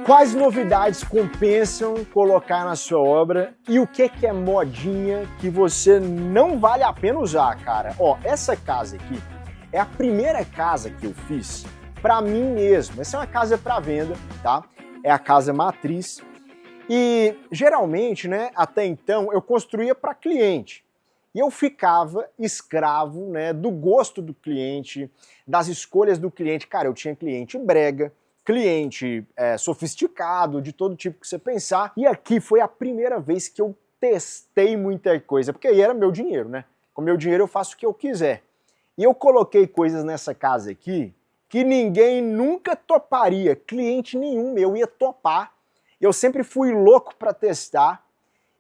Quais novidades compensam colocar na sua obra e o que é modinha que você não vale a pena usar, cara? Ó, essa casa aqui é a primeira casa que eu fiz para mim mesmo. Essa é uma casa para venda, tá? É a casa matriz. E geralmente, né, até então, eu construía para cliente. E eu ficava escravo, né, do gosto do cliente, das escolhas do cliente. Cara, eu tinha cliente brega, cliente sofisticado, de todo tipo que você pensar. E aqui foi a primeira vez que eu testei muita coisa, porque aí era meu dinheiro, né? Com meu dinheiro eu faço o que eu quiser. E eu coloquei coisas nessa casa aqui que ninguém nunca toparia, cliente nenhum meu ia topar. Eu sempre fui louco para testar.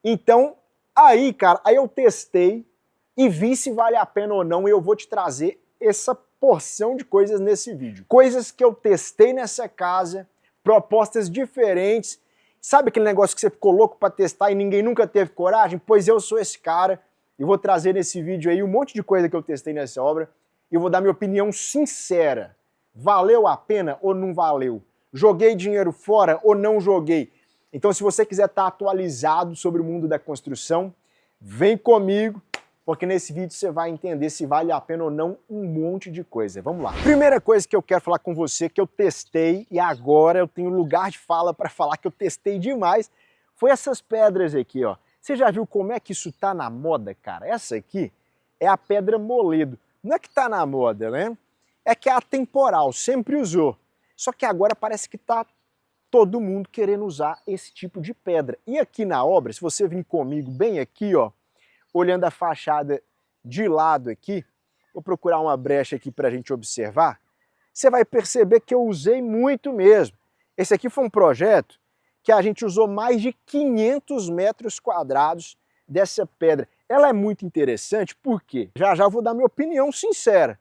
Então, aí, cara, aí eu testei e vi se vale a pena ou não, e eu vou te trazer essa porção de coisas nesse vídeo. Coisas que eu testei nessa casa, propostas diferentes. Sabe aquele negócio que você ficou louco para testar e ninguém nunca teve coragem? Pois eu sou esse cara e vou trazer nesse vídeo aí um monte de coisa que eu testei nessa obra e vou dar minha opinião sincera. Valeu a pena ou não valeu? Joguei dinheiro fora ou não joguei? Então, se você quiser estar atualizado sobre o mundo da construção, vem comigo, porque nesse vídeo você vai entender se vale a pena ou não um monte de coisa. Vamos lá. Primeira coisa que eu quero falar com você, que eu testei e agora eu tenho lugar de fala para falar que eu testei demais, foi essas pedras aqui, ó. Você já viu como é que isso tá na moda, cara? Essa aqui é a pedra moledo. Não é que tá na moda, né? É que é atemporal, sempre usou. Só que agora parece que tá todo mundo querendo usar esse tipo de pedra. E aqui na obra, se você vir comigo bem aqui, ó, olhando a fachada de lado aqui, vou procurar uma brecha aqui para a gente observar, você vai perceber que eu usei muito mesmo. Esse aqui foi um projeto que a gente usou mais de 500 metros quadrados dessa pedra. Ela é muito interessante porque, já eu vou dar minha opinião sincera,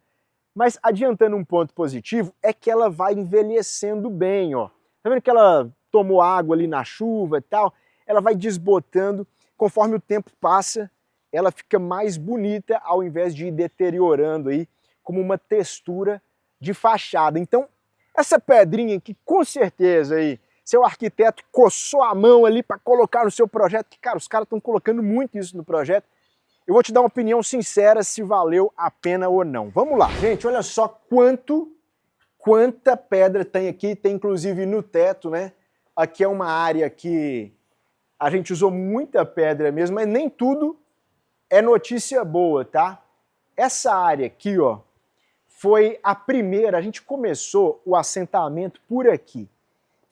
mas adiantando um ponto positivo, é que ela vai envelhecendo bem, ó. Tá vendo que ela tomou água ali na chuva e tal? Ela vai desbotando, conforme o tempo passa, ela fica mais bonita ao invés de ir deteriorando aí como uma textura de fachada. Então, essa pedrinha que com certeza aí seu arquiteto coçou a mão ali para colocar no seu projeto, que cara, os caras estão colocando muito isso no projeto. Eu vou te dar uma opinião sincera se valeu a pena ou não. Vamos lá. Gente, olha só quanta pedra tem aqui, tem inclusive no teto, né? Aqui é uma área que a gente usou muita pedra mesmo, mas nem tudo é notícia boa, tá? Essa área aqui, ó, foi a primeira, a gente começou o assentamento por aqui.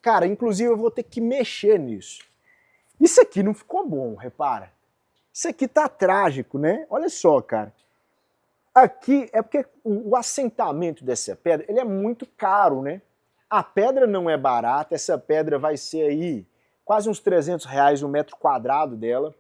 Cara, inclusive eu vou ter que mexer nisso. Isso aqui não ficou bom, repara. Isso aqui tá trágico, né? Olha só, cara. Aqui é porque o assentamento dessa pedra, ele é muito caro, né? A pedra não é barata, essa pedra vai ser aí quase uns R$300 o metro quadrado dela.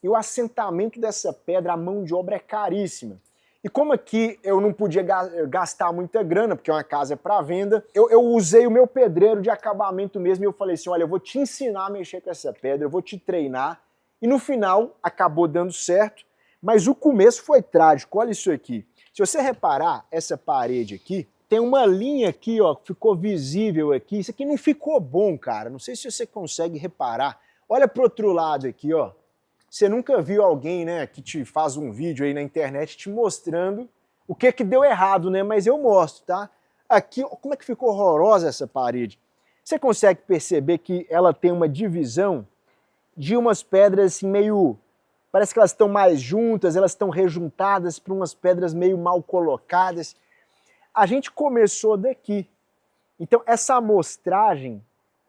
E o assentamento dessa pedra, a mão de obra é caríssima. E como aqui eu não podia gastar muita grana, porque é uma casa para venda, eu usei o meu pedreiro de acabamento mesmo e eu falei assim, olha, eu vou te ensinar a mexer com essa pedra, eu vou te treinar. E no final acabou dando certo, mas o começo foi trágico. Olha isso aqui. Se você reparar, essa parede aqui, tem uma linha aqui, ó, que ficou visível aqui. Isso aqui não ficou bom, cara. Não sei se você consegue reparar. Olha pro outro lado aqui, ó. Você nunca viu alguém, né, que te faz um vídeo aí na internet te mostrando o que deu errado, né? Mas eu mostro, tá? Aqui, como é que ficou horrorosa essa parede. Você consegue perceber que ela tem uma divisão de umas pedras assim meio... Parece que elas estão mais juntas, elas estão rejuntadas para umas pedras meio mal colocadas. A gente começou daqui. Então essa amostragem,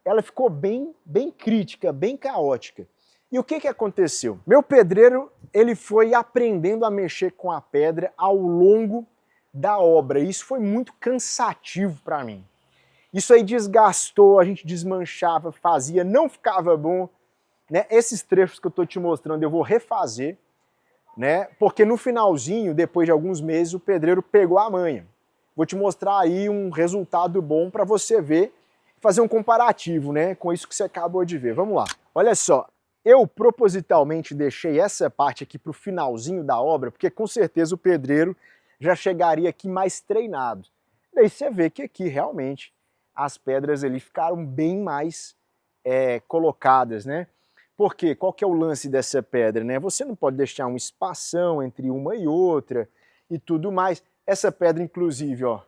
ela ficou bem crítica, bem caótica. E o que aconteceu? Meu pedreiro, ele foi aprendendo a mexer com a pedra ao longo da obra. E isso foi muito cansativo para mim. Isso aí desgastou, a gente desmanchava, fazia, não ficava bom. Né? Esses trechos que eu estou te mostrando eu vou refazer, né? Porque no finalzinho, depois de alguns meses, o pedreiro pegou a manha. Vou te mostrar aí um resultado bom para você ver, fazer um comparativo, né, com isso que você acabou de ver. Vamos lá. Olha só, eu propositalmente deixei essa parte aqui para o finalzinho da obra, porque com certeza o pedreiro já chegaria aqui mais treinado. Daí você vê que aqui realmente as pedras ali ficaram bem mais colocadas, né? Por quê? Qual que é o lance dessa pedra, né? Você não pode deixar um espação entre uma e outra e tudo mais. Essa pedra, inclusive, ó,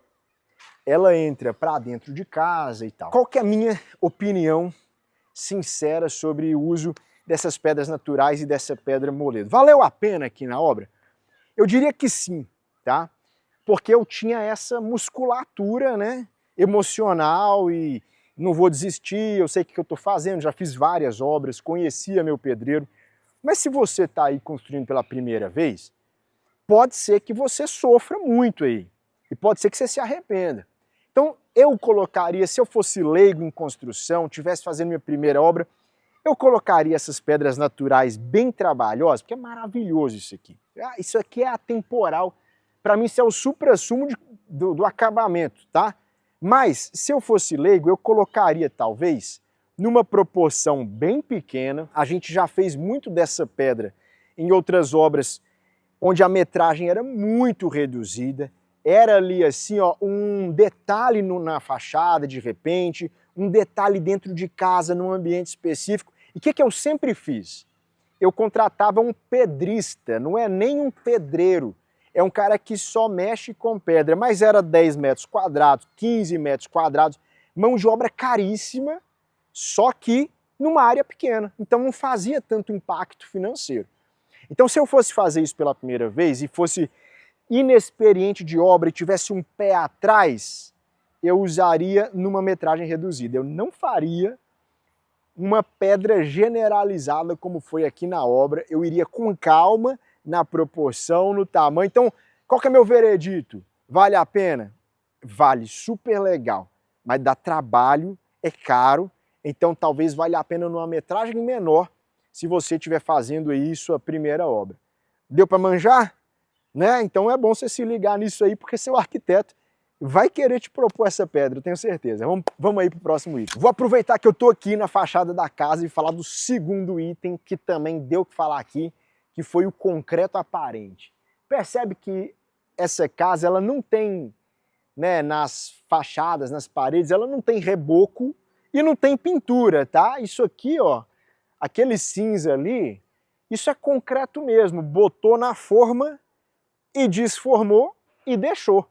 ela entra para dentro de casa e tal. Qual que é a minha opinião sincera sobre o uso dessas pedras naturais e dessa pedra moledo? Valeu a pena aqui na obra? Eu diria que sim, tá? Porque eu tinha essa musculatura, né, emocional e não vou desistir, eu sei o que eu estou fazendo, já fiz várias obras, conhecia meu pedreiro. Mas se você está aí construindo pela primeira vez, pode ser que você sofra muito aí. E pode ser que você se arrependa. Então eu colocaria, se eu fosse leigo em construção, estivesse fazendo minha primeira obra, eu colocaria essas pedras naturais bem trabalhosas, porque é maravilhoso isso aqui. Isso aqui é atemporal. Para mim isso é o suprassumo do acabamento, tá? Mas, se eu fosse leigo, eu colocaria, talvez, numa proporção bem pequena. A gente já fez muito dessa pedra em outras obras, onde a metragem era muito reduzida. Era ali, assim, ó, um detalhe na fachada, de repente, um detalhe dentro de casa, num ambiente específico. E o que eu sempre fiz? Eu contratava um pedrista, não é nem um pedreiro. É um cara que só mexe com pedra, mas era 10 metros quadrados, 15 metros quadrados, mão de obra caríssima, só que numa área pequena, então não fazia tanto impacto financeiro. Então se eu fosse fazer isso pela primeira vez e fosse inexperiente de obra e tivesse um pé atrás, eu usaria numa metragem reduzida. Eu não faria uma pedra generalizada como foi aqui na obra, eu iria com calma, na proporção, no tamanho. Então, qual que é meu veredito? Vale a pena? Vale, super legal, mas dá trabalho, é caro, então talvez valha a pena numa metragem menor se você estiver fazendo aí sua primeira obra. Deu para manjar? Né? Então é bom você se ligar nisso aí, porque seu arquiteto vai querer te propor essa pedra, eu tenho certeza. Vamos aí para o próximo item. Vou aproveitar que eu estou aqui na fachada da casa e falar do segundo item que também deu o que falar aqui, que foi o concreto aparente. Percebe que essa casa ela não tem, né, nas fachadas, nas paredes, ela não tem reboco e não tem pintura, tá? Isso aqui, ó, aquele cinza ali, isso é concreto mesmo, botou na forma e desformou e deixou.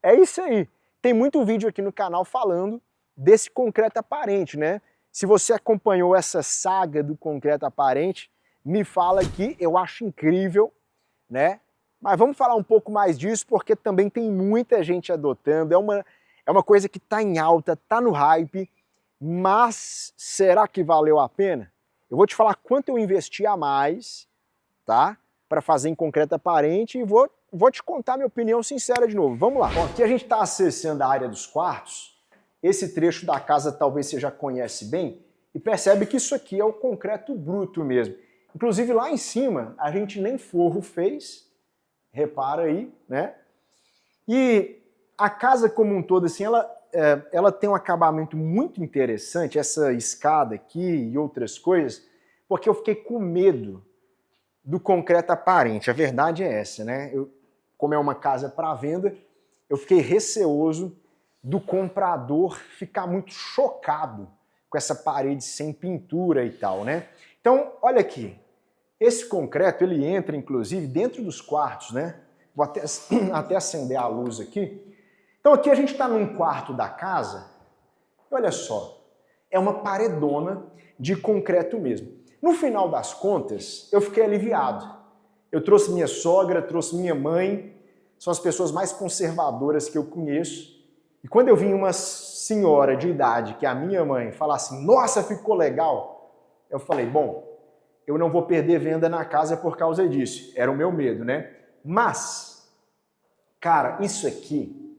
É isso aí. Tem muito vídeo aqui no canal falando desse concreto aparente, né? Se você acompanhou essa saga do concreto aparente, me fala aqui, eu acho incrível, né? Mas vamos falar um pouco mais disso, porque também tem muita gente adotando, é uma coisa que está em alta, está no hype, mas será que valeu a pena? Eu vou te falar quanto eu investi a mais, tá? Para fazer em concreto aparente e vou te contar minha opinião sincera de novo. Vamos lá. Bom, aqui a gente está acessando a área dos quartos, esse trecho da casa talvez você já conhece bem, e percebe que isso aqui é o concreto bruto mesmo. Inclusive lá em cima a gente nem forro fez, repara aí, né? E a casa como um todo, assim, ela tem um acabamento muito interessante, essa escada aqui e outras coisas, porque eu fiquei com medo do concreto aparente. A verdade é essa, né? Como é uma casa para venda, eu fiquei receoso do comprador ficar muito chocado com essa parede sem pintura e tal, né? Então, olha aqui, esse concreto ele entra inclusive dentro dos quartos, né? Vou até acender a luz aqui. Então aqui a gente está num quarto da casa, olha só, é uma paredona de concreto mesmo. No final das contas, eu fiquei aliviado. Eu trouxe minha sogra, trouxe minha mãe, são as pessoas mais conservadoras que eu conheço. E quando eu vi uma senhora de idade, que é a minha mãe, falar assim, nossa, ficou legal, eu falei, bom, eu não vou perder venda na casa por causa disso. Era o meu medo, né? Mas, cara, isso aqui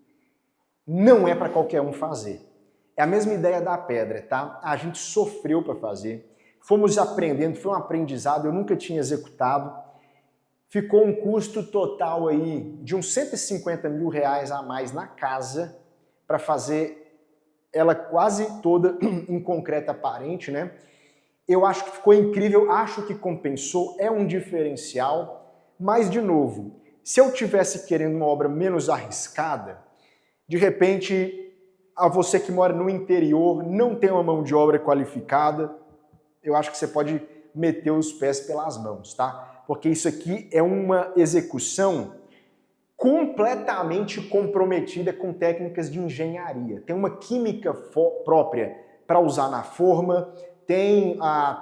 não é para qualquer um fazer. É a mesma ideia da pedra, tá? A gente sofreu para fazer, fomos aprendendo, foi um aprendizado, eu nunca tinha executado. Ficou um custo total aí de uns 150 mil reais a mais na casa para fazer ela quase toda em concreto aparente, né? Eu acho que ficou incrível, acho que compensou, é um diferencial, mas de novo, se eu tivesse querendo uma obra menos arriscada, de repente a você que mora no interior, não tem uma mão de obra qualificada, eu acho que você pode meter os pés pelas mãos, tá? Porque isso aqui é uma execução completamente comprometida com técnicas de engenharia. Tem uma química própria para usar na forma, tem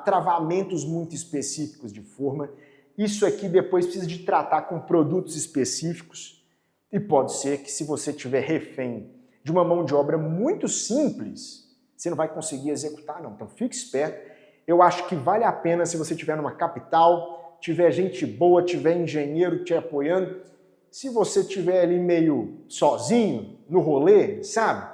travamentos muito específicos de forma. Isso aqui depois precisa de tratar com produtos específicos e pode ser que se você tiver refém de uma mão de obra muito simples, você não vai conseguir executar não. Então fique esperto. Eu acho que vale a pena se você estiver numa capital, tiver gente boa, tiver engenheiro te apoiando. Se você estiver ali meio sozinho, no rolê, sabe?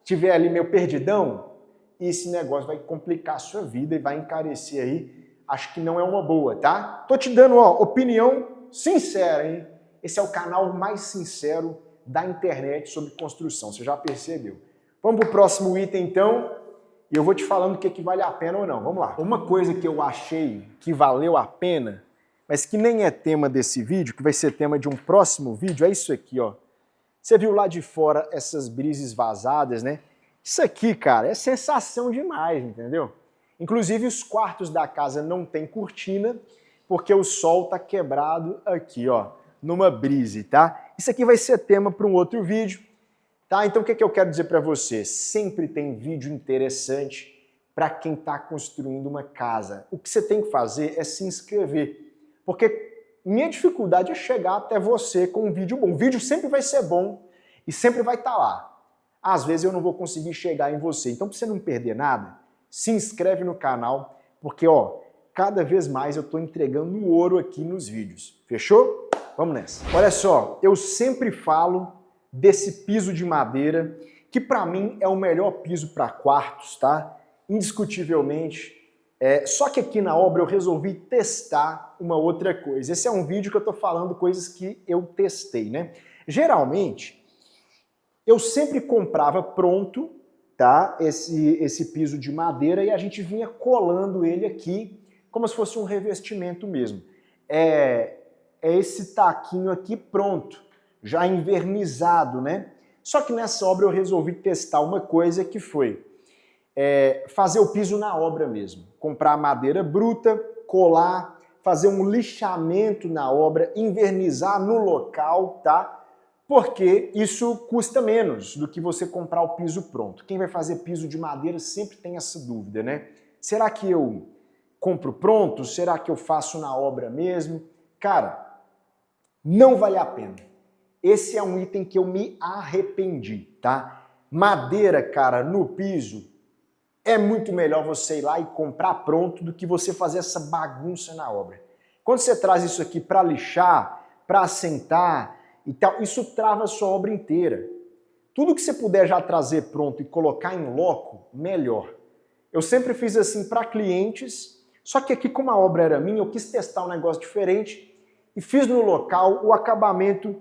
Tiver ali meio perdidão, esse negócio vai complicar a sua vida e vai encarecer aí. Acho que não é uma boa, tá? Tô te dando, ó, opinião sincera, hein? Esse é o canal mais sincero da internet sobre construção, você já percebeu. Vamos pro próximo item, então, e eu vou te falando o que vale a pena ou não. Vamos lá. Uma coisa que eu achei que valeu a pena, mas que nem é tema desse vídeo, que vai ser tema de um próximo vídeo, é isso aqui, ó. Você viu lá de fora essas brises vazadas, né? Isso aqui, cara, é sensação demais, entendeu? Inclusive os quartos da casa não tem cortina, porque o sol tá quebrado aqui, ó, numa brise, tá? Isso aqui vai ser tema para um outro vídeo, tá? Então o que eu quero dizer para você? Sempre tem vídeo interessante para quem está construindo uma casa. O que você tem que fazer é se inscrever, porque minha dificuldade é chegar até você com um vídeo bom. O vídeo sempre vai ser bom e sempre vai estar lá. Às vezes eu não vou conseguir chegar em você. Então, para você não perder nada, se inscreve no canal, porque ó, cada vez mais eu estou entregando ouro aqui nos vídeos. Fechou? Vamos nessa. Olha só, eu sempre falo desse piso de madeira, que para mim é o melhor piso para quartos, tá? Indiscutivelmente. Só que aqui na obra eu resolvi testar uma outra coisa. Esse é um vídeo que eu estou falando coisas que eu testei, né? Geralmente, eu sempre comprava pronto, tá? Esse piso de madeira e a gente vinha colando ele aqui como se fosse um revestimento mesmo. É esse taquinho aqui pronto, já envernizado, né? Só que nessa obra eu resolvi testar uma coisa que foi fazer o piso na obra mesmo. Comprar madeira bruta, colar, fazer um lixamento na obra, invernizar no local, tá? Porque isso custa menos do que você comprar o piso pronto. Quem vai fazer piso de madeira sempre tem essa dúvida, né? Será que eu compro pronto? Será que eu faço na obra mesmo? Cara, não vale a pena. Esse é um item que eu me arrependi, tá? Madeira, cara, no piso, é muito melhor você ir lá e comprar pronto do que você fazer essa bagunça na obra. Quando você traz isso aqui para lixar, para assentar e tal, isso trava a sua obra inteira. Tudo que você puder já trazer pronto e colocar em loco, melhor. Eu sempre fiz assim para clientes, só que aqui como a obra era minha, eu quis testar um negócio diferente e fiz no local, o acabamento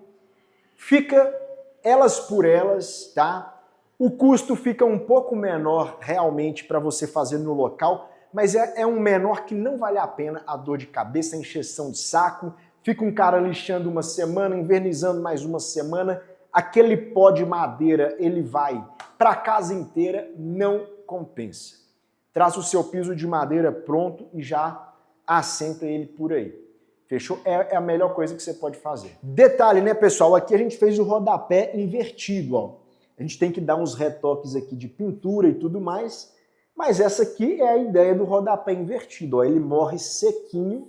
fica elas por elas, tá? O custo fica um pouco menor realmente para você fazer no local, mas é um menor que não vale a pena a dor de cabeça, a encheção de saco, fica um cara lixando uma semana, invernizando mais uma semana, aquele pó de madeira ele vai para a casa inteira, não compensa. Traz o seu piso de madeira pronto e já assenta ele por aí. Fechou? É a melhor coisa que você pode fazer. Detalhe, né, pessoal? Aqui a gente fez o rodapé invertido, ó. A gente tem que dar uns retoques aqui de pintura e tudo mais, mas essa aqui é a ideia do rodapé invertido, ó. Ele morre sequinho,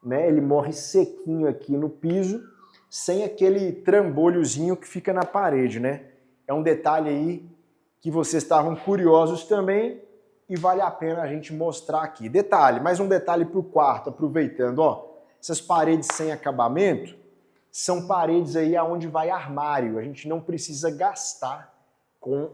né? Ele morre sequinho aqui no piso, sem aquele trambolhozinho que fica na parede, né? É um detalhe aí que vocês estavam curiosos também e vale a pena a gente mostrar aqui. Detalhe, mais um detalhe para o quarto, aproveitando, ó. Essas paredes sem acabamento são paredes aí aonde vai armário. A gente não precisa gastar com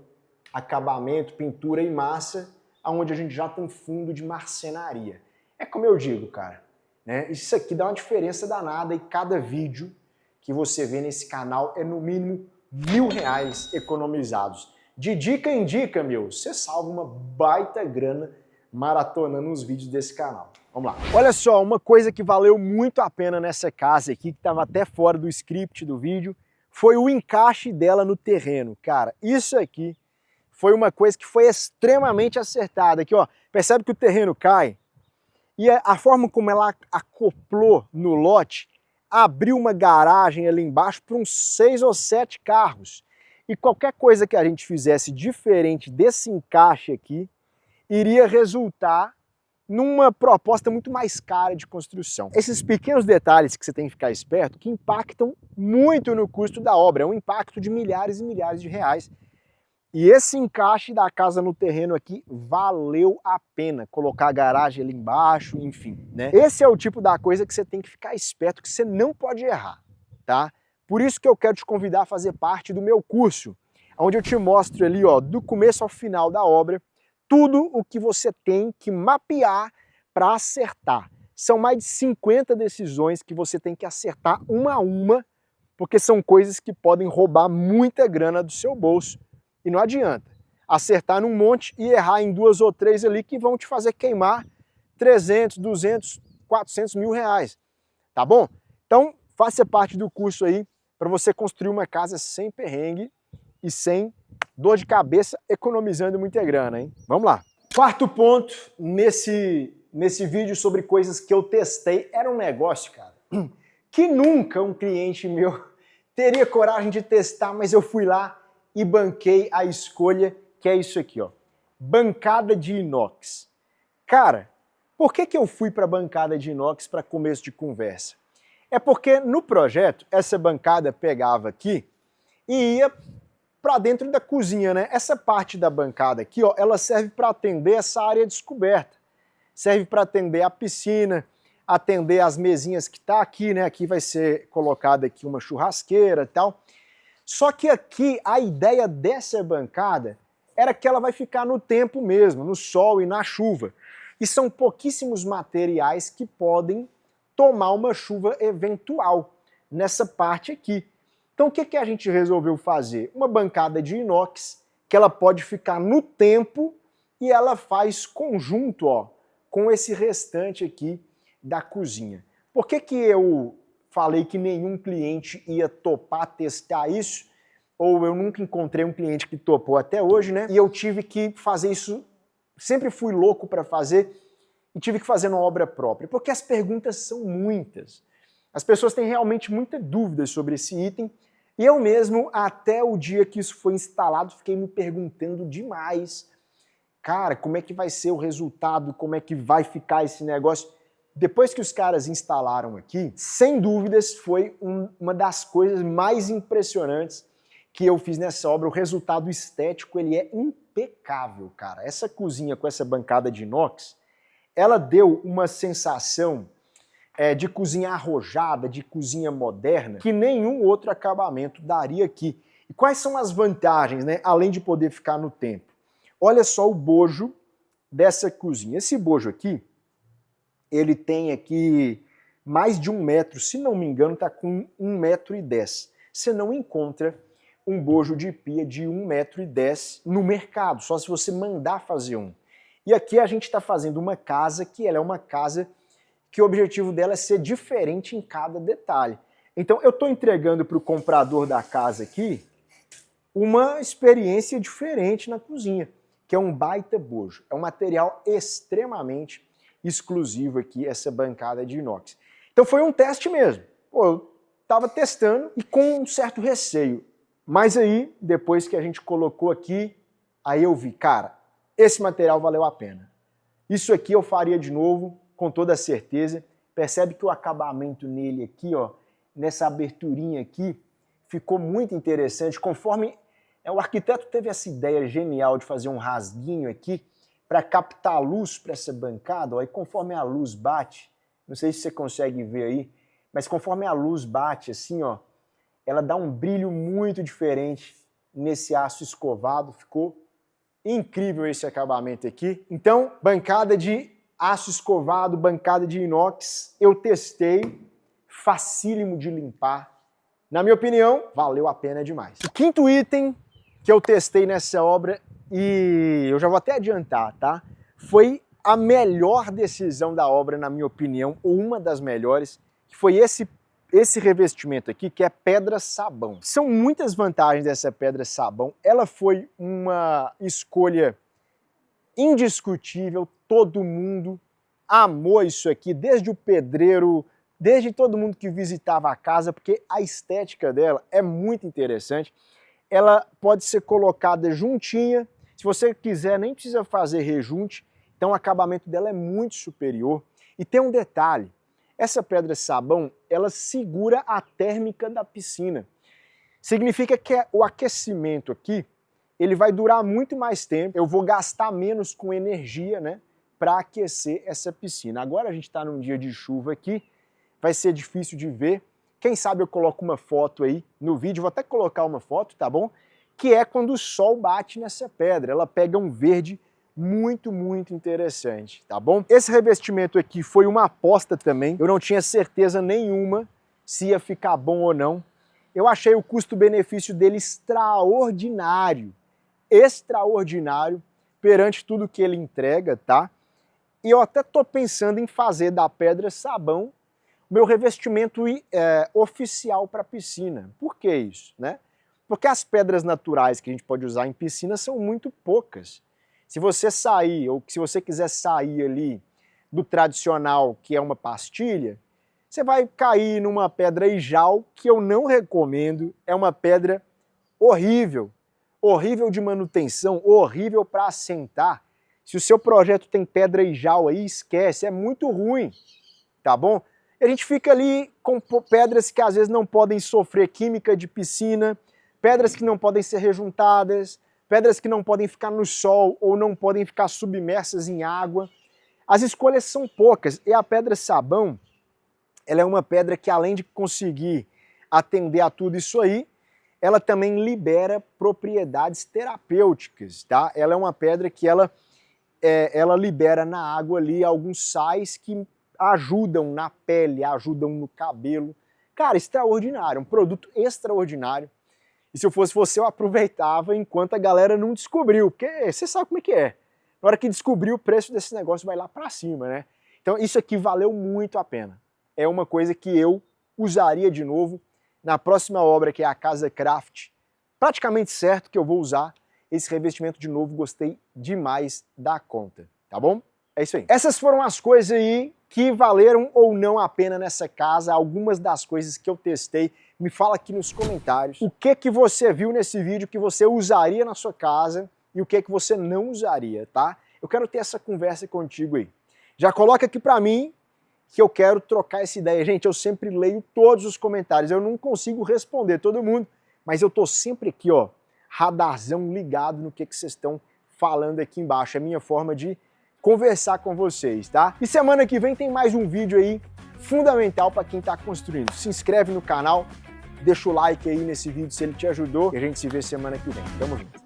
acabamento, pintura e massa, aonde a gente já tem fundo de marcenaria. É como eu digo, cara, né? Isso aqui dá uma diferença danada e cada vídeo que você vê nesse canal é no mínimo R$1.000 economizados. De dica em dica, meu, você salva uma baita grana maratonando os vídeos desse canal. Vamos lá. Olha só, uma coisa que valeu muito a pena nessa casa aqui, que estava até fora do script do vídeo, foi o encaixe dela no terreno. Cara, isso aqui foi uma coisa que foi extremamente acertada. Aqui, ó, percebe que o terreno cai e a forma como ela acoplou no lote abriu uma garagem ali embaixo para uns 6 ou 7 carros. E qualquer coisa que a gente fizesse diferente desse encaixe aqui iria resultar numa proposta muito mais cara de construção. Esses pequenos detalhes que você tem que ficar esperto, que impactam muito no custo da obra, é um impacto de milhares e milhares de reais. E esse encaixe da casa no terreno aqui valeu a pena, colocar a garagem ali embaixo, enfim, né? Esse é o tipo da coisa que você tem que ficar esperto, que você não pode errar, tá? Por isso que eu quero te convidar a fazer parte do meu curso, onde eu te mostro ali, ó, do começo ao final da obra, tudo o que você tem que mapear para acertar. São mais de 50 decisões que você tem que acertar uma a uma, porque são coisas que podem roubar muita grana do seu bolso. E não adianta acertar num monte e errar em 2 ou 3 ali que vão te fazer queimar 300, 200, 400 mil reais. Tá bom? Então, faça parte do curso aí para você construir uma casa sem perrengue e sem dor de cabeça, economizando muita grana, hein? Vamos lá. Quarto ponto nesse vídeo sobre coisas que eu testei, era um negócio, cara, que nunca um cliente meu teria coragem de testar, mas eu fui lá e banquei a escolha, que é isso aqui, ó. Bancada de inox. Cara, por que eu fui para bancada de inox para começo de conversa? É porque no projeto, essa bancada pegava aqui e ia para dentro da cozinha, né? Essa parte da bancada aqui, ó, ela serve para atender essa área descoberta. Serve para atender a piscina, atender as mesinhas que tá aqui, né? Aqui vai ser colocada aqui uma churrasqueira e tal. Só que aqui a ideia dessa bancada era que ela vai ficar no tempo mesmo, no sol e na chuva. E são pouquíssimos materiais que podem tomar uma chuva eventual nessa parte aqui. Então o que a gente resolveu fazer? Uma bancada de inox que ela pode ficar no tempo e ela faz conjunto, ó, com esse restante aqui da cozinha. Por que eu falei que nenhum cliente ia topar testar isso? Ou eu nunca encontrei um cliente que topou até hoje, né? E eu tive que fazer isso, sempre fui louco para fazer e tive que fazer numa obra própria, porque as perguntas são muitas. As pessoas têm realmente muita dúvida sobre esse item. E eu mesmo, até o dia que isso foi instalado, fiquei me perguntando demais. Cara, como é que vai ser o resultado? Como é que vai ficar esse negócio? Depois que os caras instalaram aqui, sem dúvidas, foi uma das coisas mais impressionantes que eu fiz nessa obra. O resultado estético, ele é impecável, cara. Essa cozinha com essa bancada de inox, ela deu uma sensação de cozinha arrojada, de cozinha moderna, que nenhum outro acabamento daria aqui. E quais são as vantagens, né? Além de poder ficar no tempo? Olha só o bojo dessa cozinha. Esse bojo aqui, ele tem aqui mais de 1 metro, se não me engano, está com 1,10 metro. Você não encontra um bojo de pia de 1,10 metro no mercado, só se você mandar fazer um. E aqui a gente está fazendo uma casa que ela é uma casa que o objetivo dela é ser diferente em cada detalhe. Então eu estou entregando para o comprador da casa aqui uma experiência diferente na cozinha, que é um baita bojo. É um material extremamente exclusivo aqui, essa bancada de inox. Então foi um teste mesmo. Pô, eu estava testando e com um certo receio. Mas aí, depois que a gente colocou aqui, aí eu vi, cara, esse material valeu a pena. Isso aqui eu faria de novo, com toda certeza. Percebe que o acabamento nele aqui, ó, nessa aberturinha aqui, ficou muito interessante. Conforme o arquiteto teve essa ideia genial de fazer um rasguinho aqui para captar a luz para essa bancada, ó, e conforme a luz bate, não sei se você consegue ver aí, mas conforme a luz bate assim, ó, ela dá um brilho muito diferente nesse aço escovado. Ficou incrível esse acabamento aqui. Então, bancada de aço escovado, bancada de inox, eu testei, facílimo de limpar. Na minha opinião, valeu a pena demais. O quinto item que eu testei nessa obra, e eu já vou até adiantar, tá? Foi a melhor decisão da obra, na minha opinião, ou uma das melhores, que foi esse esse revestimento aqui, que é pedra-sabão. São muitas vantagens dessa pedra-sabão. Ela foi uma escolha indiscutível, todo mundo amou isso aqui, desde o pedreiro, desde todo mundo que visitava a casa, porque a estética dela é muito interessante. Ela pode ser colocada juntinha, se você quiser nem precisa fazer rejunte, então o acabamento dela é muito superior. E tem um detalhe, essa pedra-sabão, ela segura a térmica da piscina. Significa que o aquecimento aqui, ele vai durar muito mais tempo, eu vou gastar menos com energia, né, para aquecer essa piscina. Agora a gente está num dia de chuva aqui, vai ser difícil de ver. Quem sabe eu coloco uma foto aí no vídeo, vou até colocar uma foto, tá bom? Que é quando o sol bate nessa pedra, ela pega um verde muito, muito interessante, tá bom? Esse revestimento aqui foi uma aposta também, eu não tinha certeza nenhuma se ia ficar bom ou não. Eu achei o custo-benefício dele extraordinário, perante tudo que ele entrega, tá? E eu até tô pensando em fazer da pedra-sabão meu revestimento oficial para piscina. Por que isso, né? Porque as pedras naturais que a gente pode usar em piscina são muito poucas. Se você sair, ou se você quiser sair ali do tradicional, que é uma pastilha, você vai cair numa pedra ijal, que eu não recomendo, é uma pedra horrível, horrível de manutenção, horrível para assentar. Se o seu projeto tem pedra ijal aí, esquece, é muito ruim, tá bom? E a gente fica ali com pedras que às vezes não podem sofrer química de piscina, pedras que não podem ser rejuntadas, pedras que não podem ficar no sol ou não podem ficar submersas em água. As escolhas são poucas e a pedra-sabão, ela é uma pedra que além de conseguir atender a tudo isso aí, ela também libera propriedades terapêuticas, tá? Ela é uma pedra que ela libera na água ali alguns sais que ajudam na pele, ajudam no cabelo. Cara, extraordinário, um produto extraordinário. E se eu fosse você, eu aproveitava enquanto a galera não descobriu, porque você sabe como é que é. Na hora que descobrir, o preço desse negócio vai lá pra cima, né? Então isso aqui valeu muito a pena. É uma coisa que eu usaria de novo na próxima obra, que é a Casa Craft. Praticamente certo que eu vou usar esse revestimento de novo, gostei demais da conta, tá bom? É isso aí. Essas foram as coisas aí que valeram ou não a pena nessa casa, algumas das coisas que eu testei. Me fala aqui nos comentários o que você viu nesse vídeo que você usaria na sua casa e o que você não usaria, tá? Eu quero ter essa conversa contigo aí. Já coloca aqui pra mim que eu quero trocar essa ideia. Gente, eu sempre leio todos os comentários, eu não consigo responder todo mundo, mas eu tô sempre aqui, ó, radarzão ligado no que vocês estão falando aqui embaixo. É a minha forma de conversar com vocês, tá? E semana que vem tem mais um vídeo aí fundamental para quem tá construindo. Se inscreve no canal, deixa o like aí nesse vídeo se ele te ajudou e a gente se vê semana que vem. Tamo junto.